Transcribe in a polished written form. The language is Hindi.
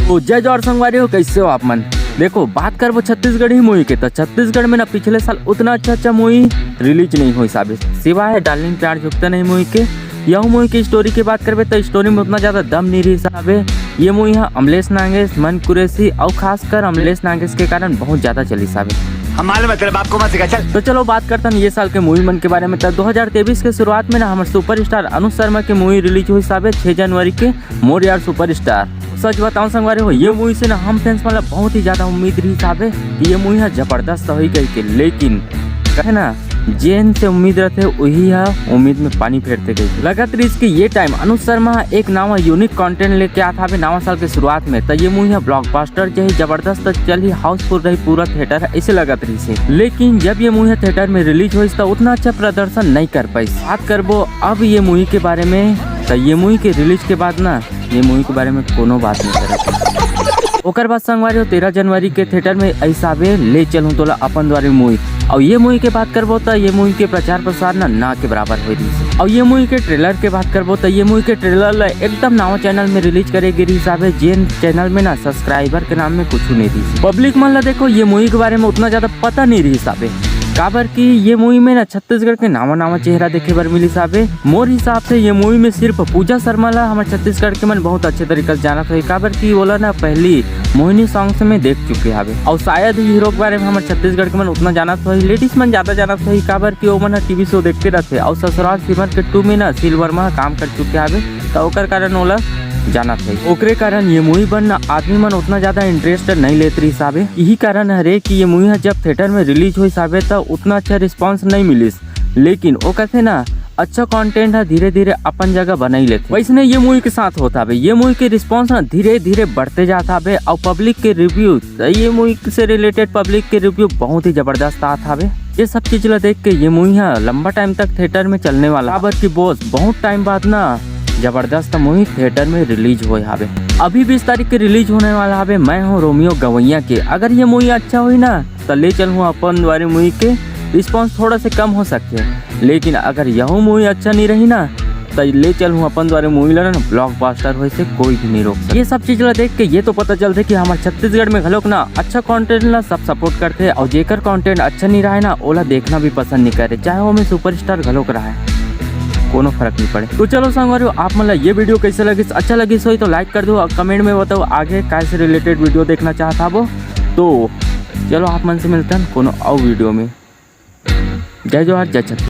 तो जय जवाहर संगवारी हो, कैसे हो आप मन। देखो बात कर वो छत्तीसगढ़ी मूवी के, तो छत्तीसगढ़ में ना पिछले साल उतना अच्छा मूवी रिलीज नहीं हुई साबित, सिवाय डार्लिंग प्यार झुकता नहीं मूवी के। यह मूवी की स्टोरी की बात करबे तो स्टोरी में उतना ज्यादा दम नहीं रही साहब। ये मूवी यहाँ अमलेश नागेश, मन कुरैशी और खासकर अमलेश नागेश के कारण बहुत ज्यादा चली साहब। हमारे मतलब आपको मत सिखा चल। तो चलो बात करता हूँ ये साल के मूवी मन के बारे में। 2023 के शुरुआत में ना हमारे सुपरस्टार अनुज शर्मा की मूवी रिलीज हुई साहब 6 जनवरी के, मोर यार सुपरस्टार। सच बताऊं संगवारी हो, ये मूवी से ना हम फैंस वाला बहुत ही ज्यादा उम्मीद रही साहब कि ये मूवी है जबरदस्त हुई कही के, लेकिन कहे ना जेन से उम्मीद रहते वही है उम्मीद में पानी फेरते गई। लगातार इसके ये टाइम अनुज शर्मा एक नवा यूनिक कंटेंट लेके आता है नवा साल के शुरुआत में। तो ये मूवी है ब्लॉकबस्टर जो जबरदस्त चली, हाउसफुल रही, पूरा थिएटर है ऐसे लगातार से। लेकिन जब ये मूवी थिएटर में रिलीज हुई तो उतना अच्छा प्रदर्शन नहीं कर पाई। बात करबो अब ये मूवी के बारे में, तो ये मूवी के रिलीज के बाद ना ये मूवी के बारे में कोनो बात नहीं करे। ओकर बाद संगवारी हो 13 जनवरी के थिएटर में ऐसा ले चलूँ तोला अपन द्वारा मूवी। और ये मूवी के बात करबो तो ये मूवी के प्रचार प्रसार ना के बराबर हुई थी। और ये मूवी के ट्रेलर के बात करबो तो ये मूवी के ट्रेलर एकदम नवा चैनल में रिलीज करे गिरी हिसाब है, जिन चैनल में ना सब्सक्राइबर के नाम में कुछ नहीं थी। पब्लिक मन ला देखो ये मूवी के बारे में उतना ज्यादा पता नहीं रही हिसाब है, काबर की ये मूवी में ना छत्तीसगढ़ के नावा चेहरा देखे बर मिली साहब। मोर हिसाब से ये मूवी में सिर्फ पूजा शर्मा ला हमारे छत्तीसगढ़ के मन बहुत अच्छे तरीके से जाना था, काबर की बोला ना पहली मोहिनी सॉन्ग में देख चुके हैं और शायद हीरो के बारे में हमारे छत्तीसगढ़ के मन उतना जाना था, लेडीज मन ज्यादा जाना था, काबर की वो मन टीवी शो देखते रहते और ससुराल सिमर के 2 में ना सिल्वर में काम कर चुके हैं, तो ओकर कारण ओला जाना था। ओकरे कारण ये मूवी बनना आदमी मन उतना ज्यादा इंटरेस्ट नहीं लेते रही साहब। यही कारण है कि ये मूवी जब थिएटर में रिलीज हुई साहब तो उतना अच्छा रिस्पांस नहीं मिली, लेकिन वो कहते ना अच्छा कंटेंट है धीरे धीरे अपन जगह बना ही लेते। वैसे ये मूवी के साथ होता है, ये मूवी के रिस्पांस ना धीरे धीरे बढ़ते जाता है और पब्लिक के रिव्यू, ये मूवी से रिलेटेड पब्लिक के रिव्यू बहुत ही जबरदस्त आता है। ये सब चीज ला देख के ये मूवी है लंबा टाइम तक थिएटर में चलने वाला, काबर की बॉस बहुत टाइम बाद ना जबरदस्त मूवी थिएटर में रिलीज हुई है। अभी 20 तारीख के रिलीज होने वाला है। मैं हूँ रोमियो गवैया के। अगर ये मूवी अच्छा हुई ना तो ले चलूँ अपन द्वारे मूवी के रिस्पांस थोड़ा से कम हो सकते हैं, लेकिन अगर यह मूवी अच्छा नहीं रही ना तो ले चलूँ अपन द्वारे मूवी ला ना ब्लॉकबस्टर हुए से कोई भी नहीं रोक सकता। ये सब चीज ला देख के ये तो पता चलते कि हमारे छत्तीसगढ़ में घलोक ना अच्छा कंटेंट ला सब सपोर्ट करते हैं, और जेकर कंटेंट अच्छा नहीं रहा है ना ओला देखना भी पसंद नहीं करे, चाहे वो में सुपरस्टार घलोक रहा है, कोनो फर्क नहीं पड़े। तो चलो संगवारी आप मतलब ये वीडियो कैसे लगी, अच्छा लगी सो तो लाइक कर दो और कमेंट में बताओ आगे कैसे रिलेटेड वीडियो देखना चाहता वो। तो चलो आप मन से मिलते हैं कोनो और वीडियो में। जय जवाहर जय छत्तीसगढ़।